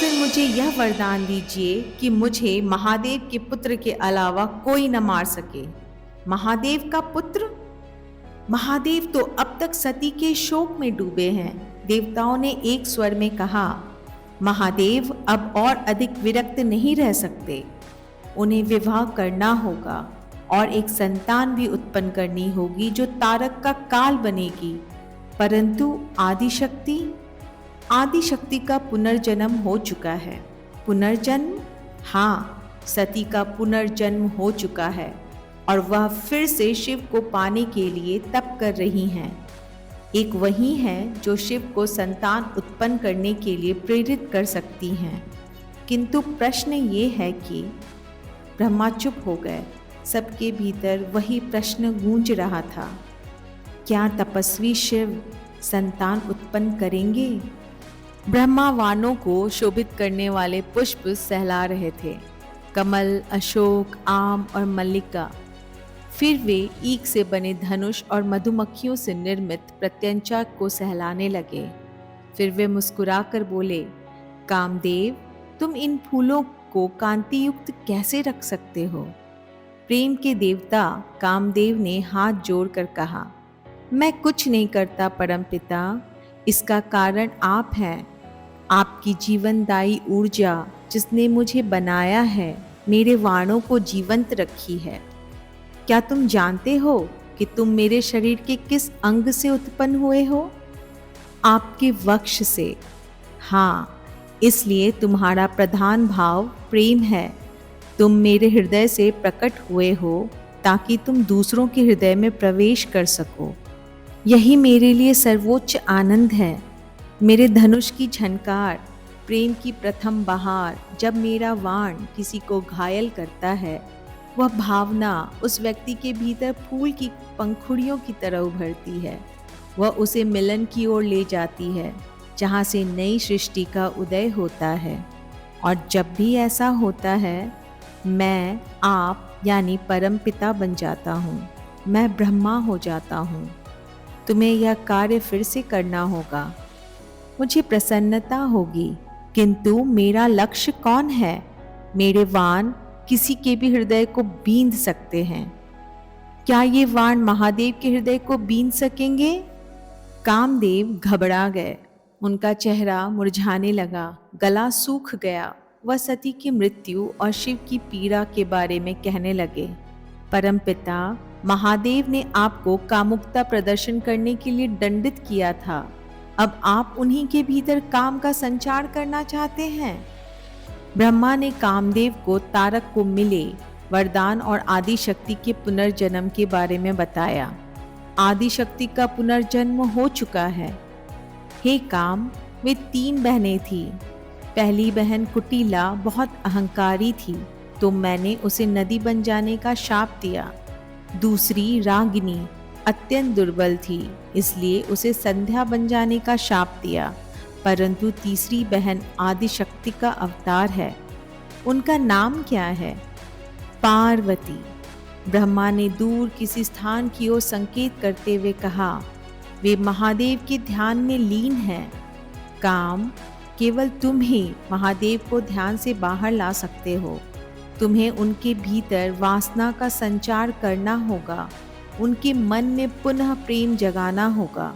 फिर मुझे यह वरदान दीजिए कि मुझे महादेव के पुत्र के अलावा कोई न मार सके। महादेव का पुत्र? महादेव तो अब तक सती के शोक में डूबे हैं। देवताओं ने एक स्वर में कहा, महादेव अब और अधिक विरक्त नहीं रह सकते। उन्हें विवाह करना होगा और एक संतान भी उत्पन्न करनी होगी जो तारक का काल बनेगी। परंतु आदिशक्ति का पुनर्जन्म हो चुका है। पुनर्जन्म? हाँ, सती का पुनर्जन्म हो चुका है और वह फिर से शिव को पाने के लिए तप कर रही हैं। एक वही है जो शिव को संतान उत्पन्न करने के लिए प्रेरित कर सकती हैं। किंतु प्रश्न ये है कि ब्रह्मा चुप हो गए। सबके भीतर वही प्रश्न गूंज रहा था, क्या तपस्वी शिव संतान उत्पन्न करेंगे? ब्रह्मा वानों को शोभित करने वाले पुष्प सहला रहे थे, कमल, अशोक, आम और मल्लिका। फिर वे ईख से बने धनुष और मधुमक्खियों से निर्मित प्रत्यंचा को सहलाने लगे। फिर वे मुस्कुराकर बोले, कामदेव, तुम इन फूलों को कांति युक्त कैसे रख सकते हो? प्रेम के देवता कामदेव ने हाथ जोड़कर कहा, मैं कुछ नहीं करता परमपिता, इसका कारण आप हैं। आपकी जीवनदायी ऊर्जा जिसने मुझे बनाया है, मेरे वाणों को जीवंत रखी है। क्या तुम जानते हो कि तुम मेरे शरीर के किस अंग से उत्पन्न हुए हो? आपके वक्ष से। हाँ, इसलिए तुम्हारा प्रधान भाव प्रेम है। तुम मेरे हृदय से प्रकट हुए हो ताकि तुम दूसरों के हृदय में प्रवेश कर सको। यही मेरे लिए सर्वोच्च आनंद है। मेरे धनुष की झनकार, प्रेम की प्रथम बहार, जब मेरा बाण किसी को घायल करता है, वह भावना उस व्यक्ति के भीतर फूल की पंखुड़ियों की तरह उभरती है। वह उसे मिलन की ओर ले जाती है, जहाँ से नई सृष्टि का उदय होता है। और जब भी ऐसा होता है, मैं आप यानी परमपिता बन जाता हूँ। मैं ब्रह्मा हो जाता हूँ। तुम्हें यह कार्य फिर से करना होगा। मुझे प्रसन्नता होगी, किंतु मेरा लक्ष्य कौन है? मेरे वाण किसी के भी हृदय को बींध सकते हैं। क्या ये वाण महादेव के हृदय को बींध सकेंगे? कामदेव घबरा गए। उनका चेहरा मुरझाने लगा, गला सूख गया। वह सती की मृत्यु और शिव की पीड़ा के बारे में कहने लगे, परमपिता, महादेव ने आपको कामुकता प्रदर्शन करने के लिए दंडित किया था। अब आप उन्हीं के भीतर काम का संचार करना चाहते हैं। ब्रह्मा ने कामदेव को तारक को मिले वरदान और आदिशक्ति के पुनर्जन्म के बारे में बताया। आदिशक्ति का पुनर्जन्म हो चुका है। हे काम, वे 3 बहनें थीं। पहली बहन कुटिला बहुत अहंकारी थी, तो मैंने उसे नदी बन जाने का शाप दिया। दूसरी रागिनी अत्यंत दुर्बल थी, इसलिए उसे संध्या बन जाने का शाप दिया। परंतु तीसरी बहन आदिशक्ति का अवतार है। उनका नाम क्या है? पार्वती। ब्रह्मा ने दूर किसी स्थान की ओर संकेत करते हुए कहा, वे महादेव के ध्यान में लीन हैं। काम, केवल तुम ही महादेव को ध्यान से बाहर ला सकते हो। तुम्हें उनके भीतर वासना का संचार करना होगा। उनके मन में पुनः प्रेम जगाना होगा।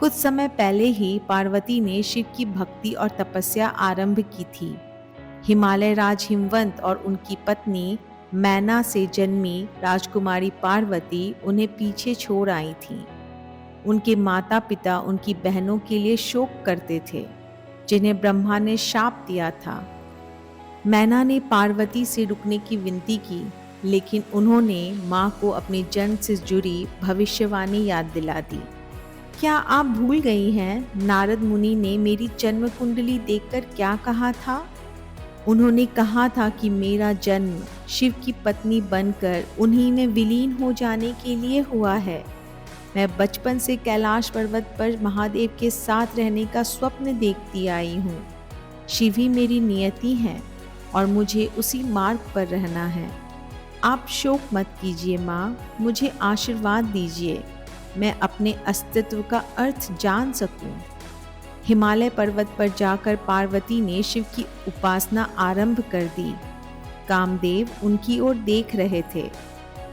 कुछ समय पहले ही पार्वती ने शिव की भक्ति और तपस्या आरंभ की थी। हिमालय राज हिमवंत और उनकी पत्नी मैना से जन्मी राजकुमारी पार्वती उन्हें पीछे छोड़ आई थीं। उनके माता पिता उनकी बहनों के लिए शोक करते थे, जिन्हें ब्रह्मा ने शाप दिया था। मैना ने पार्वती से रुकने की विनती की, लेकिन उन्होंने माँ को अपने जन्म से जुड़ी भविष्यवाणी याद दिला दी। क्या आप भूल गई हैं नारद मुनि ने मेरी जन्म कुंडली देखकर क्या कहा था? उन्होंने कहा था कि मेरा जन्म शिव की पत्नी बनकर उन्हीं में विलीन हो जाने के लिए हुआ है। मैं बचपन से कैलाश पर्वत पर महादेव के साथ रहने का स्वप्न देखती आई हूँ। शिव ही मेरी नियति है और मुझे उसी मार्ग पर रहना है। आप शोक मत कीजिए माँ, मुझे आशीर्वाद दीजिए, मैं अपने अस्तित्व का अर्थ जान सकूं। हिमालय पर्वत पर जाकर पार्वती ने शिव की उपासना आरंभ कर दी। कामदेव उनकी ओर देख रहे थे।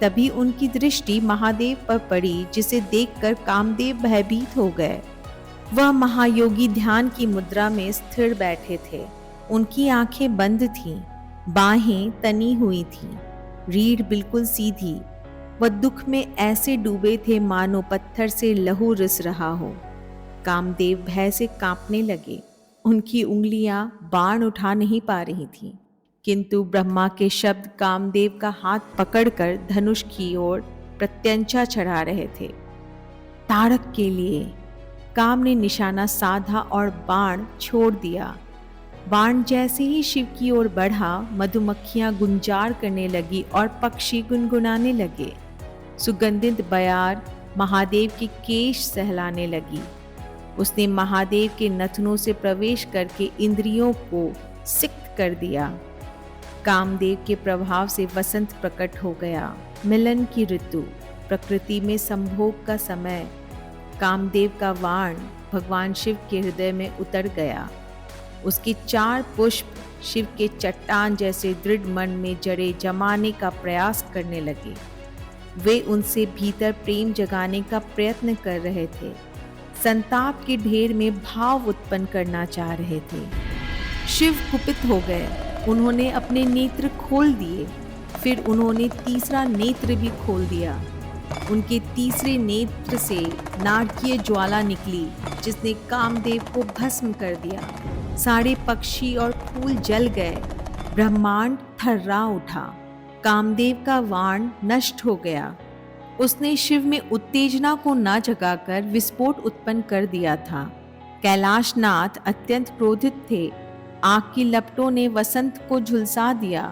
तभी उनकी दृष्टि महादेव पर पड़ी, जिसे देखकर कामदेव भयभीत हो गए। वह महायोगी ध्यान की मुद्रा में स्थिर बैठे थे। उनकी आंखें बंद थीं, बाहें तनी हुई थीं, रीढ़ बिल्कुल सीधी। वह दुख में ऐसे डूबे थे मानो पत्थर से लहू रिस रहा हो। कामदेव भय से कांपने लगे। उनकी उंगलियां बाण उठा नहीं पा रही थीं, किंतु ब्रह्मा के शब्द कामदेव का हाथ पकड़कर धनुष की ओर प्रत्यंचा चढ़ा रहे थे। तारक के लिए काम ने निशाना साधा और बाण छोड़ दिया। बाण जैसे ही शिव की ओर बढ़ा, मधुमक्खियां गुंजार करने लगी और पक्षी गुनगुनाने लगे। सुगंधित बयार महादेव के केश सहलाने लगी। उसने महादेव के नथनों से प्रवेश करके इंद्रियों को सिक्त कर दिया। कामदेव के प्रभाव से वसंत प्रकट हो गया, मिलन की ऋतु, प्रकृति में संभोग का समय। कामदेव का वाण भगवान शिव के हृदय में उतर गया। उसके 4 पुष्प शिव के चट्टान जैसे दृढ़ मन में जड़े जमाने का प्रयास करने लगे। वे उनसे भीतर प्रेम जगाने का प्रयत्न कर रहे थे, संताप के ढेर में भाव उत्पन्न करना चाह रहे थे। शिव कुपित हो गए। उन्होंने अपने नेत्र खोल दिए। फिर उन्होंने तीसरा नेत्र भी खोल दिया। उनके तीसरे नेत्र से नारकीय ज्वाला निकली, जिसने कामदेव को भस्म कर दिया। सारे पक्षी और फूल जल गए। ब्रह्मांड थर्रा उठा। कामदेव का वाण नष्ट हो गया। उसने शिव में उत्तेजना को न जगाकर विस्फोट उत्पन्न कर दिया था। कैलाशनाथ अत्यंत क्रोधित थे। आग की लपटों ने वसंत को झुलसा दिया।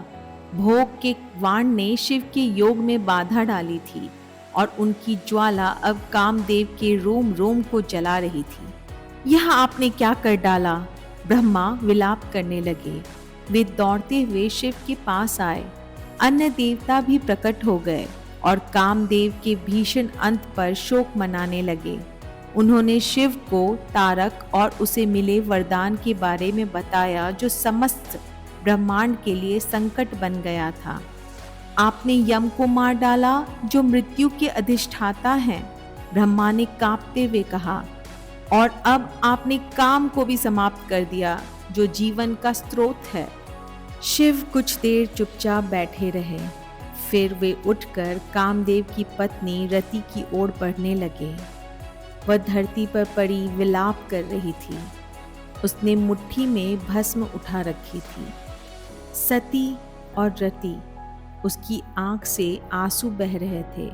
भोग के वाण ने शिव के योग में बाधा डाली थी और उनकी ज्वाला अब कामदेव के रोम रोम को जला रही थी। यह आपने क्या कर डाला? ब्रह्मा विलाप करने लगे। वे दौड़ते हुए शिव के पास आए। अन्य देवता भी प्रकट हो गए और कामदेव के भीषण अंत पर शोक मनाने लगे। उन्होंने शिव को तारक और उसे मिले वरदान के बारे में बताया, जो समस्त ब्रह्मांड के लिए संकट बन गया था। आपने यम को मार डाला, जो मृत्यु के अधिष्ठाता हैं, ब्रह्मा ने कांपते हुए कहा। और अब आपने काम को भी समाप्त कर दिया, जो जीवन का स्रोत है। शिव कुछ देर चुपचाप बैठे रहे। फिर वे उठकर कामदेव की पत्नी रति की ओर बढ़ने लगे। वह धरती पर पड़ी विलाप कर रही थी। उसने मुट्ठी में भस्म उठा रखी थी। सती और रति, उसकी आंख से आंसू बह रहे थे।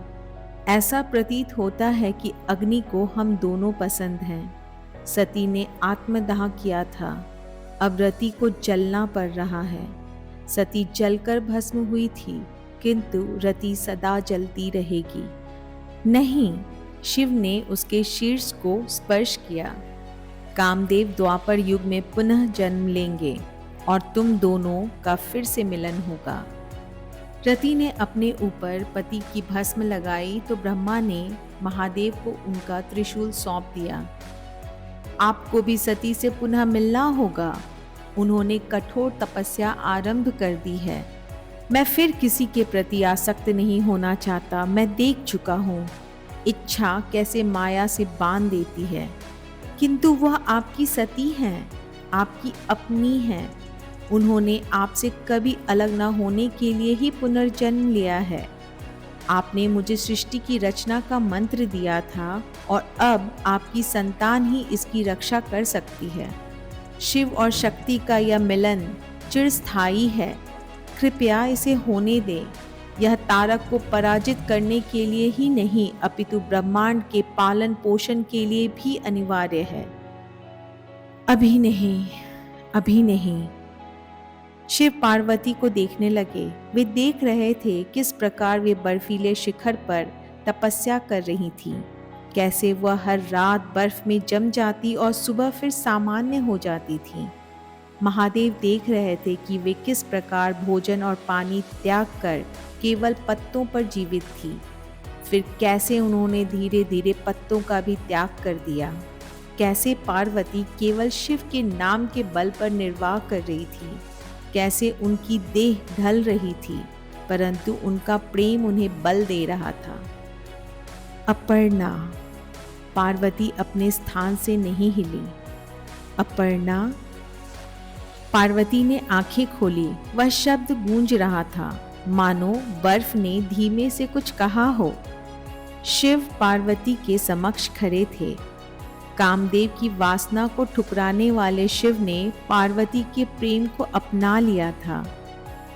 ऐसा प्रतीत होता है कि अग्नि को हम दोनों पसंद हैं। सती ने आत्मदाह किया था, अब रति को जलना पड़ रहा है। सती जलकर भस्म हुई थी, किंतु रति सदा जलती रहेगी। नहीं, शिव ने उसके शीर्ष को स्पर्श किया। कामदेव द्वापर युग में पुनः जन्म लेंगे और तुम दोनों का फिर से मिलन होगा। रति ने अपने ऊपर पति की भस्म लगाई तो ब्रह्मा ने महादेव को उनका त्रिशूल सौंप दिया। आपको भी सती से पुनः मिलना होगा। उन्होंने कठोर तपस्या आरंभ कर दी है। मैं फिर किसी के प्रति आसक्त नहीं होना चाहता। मैं देख चुका हूँ इच्छा कैसे माया से बांध देती है, किंतु वह आपकी सती हैं, आपकी अपनी हैं। उन्होंने आपसे कभी अलग न होने के लिए ही पुनर्जन्म लिया है। आपने मुझे सृष्टि की रचना का मंत्र दिया था और अब आपकी संतान ही इसकी रक्षा कर सकती है। शिव और शक्ति का यह मिलन चिरस्थायी है। कृपया इसे होने दें। यह तारक को पराजित करने के लिए ही नहीं, अपितु ब्रह्मांड के पालन पोषण के लिए भी अनिवार्य है। अभी नहीं, अभी नहीं। शिव पार्वती को देखने लगे। वे देख रहे थे किस प्रकार वे बर्फीले शिखर पर तपस्या कर रही थी, कैसे वह हर रात बर्फ में जम जाती और सुबह फिर सामान्य हो जाती थी। महादेव देख रहे थे कि वे किस प्रकार भोजन और पानी त्याग कर केवल पत्तों पर जीवित थी, फिर कैसे उन्होंने धीरे धीरे पत्तों का भी त्याग कर दिया। कैसे पार्वती केवल शिव के नाम के बल पर निर्वाह कर रही थी, कैसे उनकी देह ढल रही थी, परंतु उनका प्रेम उन्हें बल दे रहा था। अपर्णा। पार्वती अपने स्थान से नहीं हिली। अपर्णा। पार्वती ने आंखें खोली। वह शब्द गूंज रहा था, मानो बर्फ ने धीमे से कुछ कहा हो। शिव पार्वती के समक्ष खड़े थे। कामदेव की वासना को ठुकराने वाले शिव ने पार्वती के प्रेम को अपना लिया था।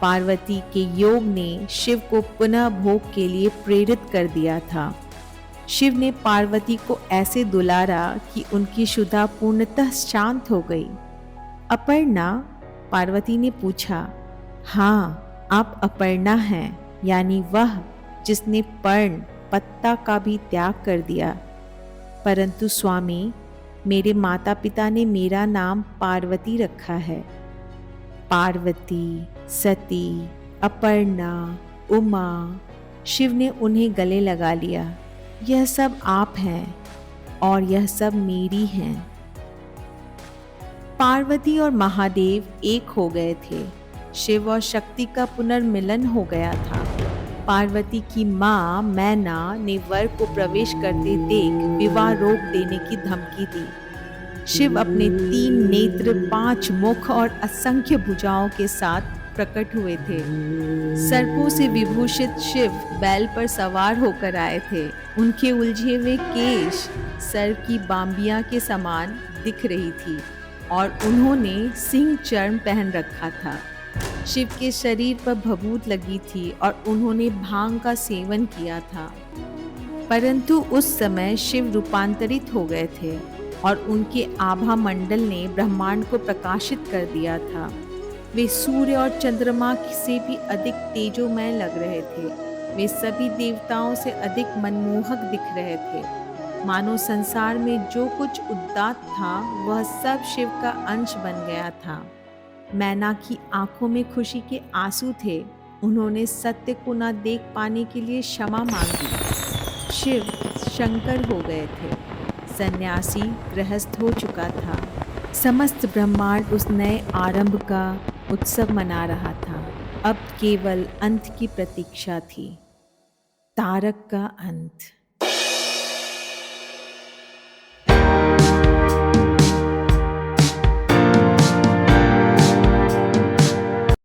पार्वती के योग ने शिव को पुनः भोग के लिए प्रेरित कर दिया था। शिव ने पार्वती को ऐसे दुलारा कि उनकी क्षुधा पूर्णतः शांत हो गई। अपर्णा। पार्वती ने पूछा। हाँ, आप अपर्णा हैं, यानी वह जिसने पर्ण पत्ता का भी त्याग कर दिया। परंतु स्वामी, मेरे माता पिता ने मेरा नाम पार्वती रखा है। पार्वती, सती, अपर्णा, उमा। शिव ने उन्हें गले लगा लिया। यह सब आप हैं और यह सब मेरी हैं। पार्वती और महादेव एक हो गए थे। शिव और शक्ति का पुनर्मिलन हो गया था। पार्वती की मां मैना ने वर को प्रवेश करते देख विवाह रोक देने की धमकी दी। शिव अपने 3 नेत्र, 5 मुख और असंख्य भुजाओं के साथ प्रकट हुए थे। सर्पों से विभूषित शिव बैल पर सवार होकर आए थे। उनके उलझे हुए केश सर्प की बांबियां के समान दिख रही थी और उन्होंने सिंह चर्म पहन रखा था। शिव के शरीर पर भभूत लगी थी और उन्होंने भांग का सेवन किया था। परंतु उस समय शिव रूपांतरित हो गए थे और उनके आभा मंडल ने ब्रह्मांड को प्रकाशित कर दिया था। वे सूर्य और चंद्रमा से भी अधिक तेजोमय लग रहे थे। वे सभी देवताओं से अधिक मनमोहक दिख रहे थे। मानो संसार में जो कुछ उदात्त था वह सब शिव का अंश बन गया था। मैना की आंखों में खुशी के आंसू थे। उन्होंने सत्य को न देख पाने के लिए क्षमा मांगी। शिव शंकर हो गए थे। सन्यासी गृहस्थ हो चुका था। समस्त ब्रह्मांड उस नए आरंभ का उत्सव मना रहा था। अब केवल अंत की प्रतीक्षा थी। तारक का अंत।